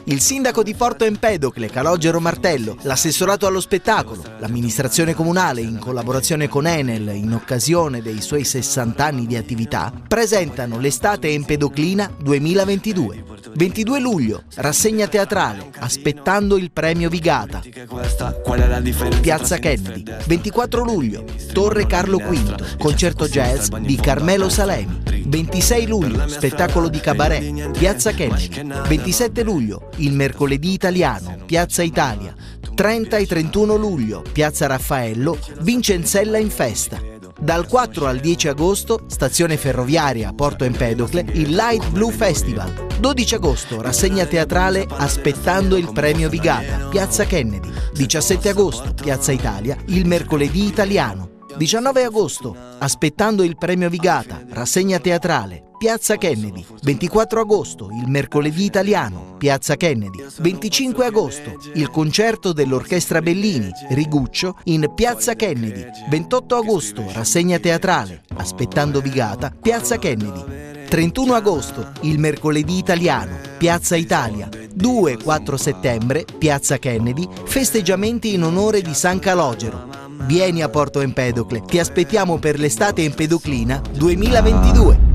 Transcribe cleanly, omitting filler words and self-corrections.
Il sindaco di Porto Empedocle, Calogero Martello, l'assessorato allo spettacolo, l'amministrazione comunale in collaborazione con Enel in occasione dei suoi 60 anni di attività presentano l'Estate Empedoclina 2022. 22 luglio, rassegna teatrale, aspettando il premio Vigata. Piazza Kennedy. 24 luglio, Torre Carlo V, concerto jazz di Carmelo Salemi. 26 luglio, spettacolo di cabaret, Piazza Kennedy. 27 luglio, il mercoledì italiano, Piazza Italia. 30 e 31 luglio, Piazza Raffaello, Vincenzella in festa. Dal 4 al 10 agosto, stazione ferroviaria Porto Empedocle, il Light Blue Festival. 12 agosto, rassegna teatrale Aspettando il premio Vigata, Piazza Kennedy. 17 agosto, Piazza Italia, il mercoledì italiano. 19 agosto, Aspettando il premio Vigata, rassegna teatrale, Piazza Kennedy. 24 agosto, il mercoledì italiano, Piazza Kennedy. 25 agosto, il concerto dell'Orchestra Bellini, Riguccio, in Piazza Kennedy. 28 agosto, rassegna teatrale, Aspettando Vigata, Piazza Kennedy. 31 agosto, il mercoledì italiano, Piazza Italia. 2-4 settembre, Piazza Kennedy, festeggiamenti in onore di San Calogero. Vieni a Porto Empedocle, ti aspettiamo per l'Estate Empedoclina 2022.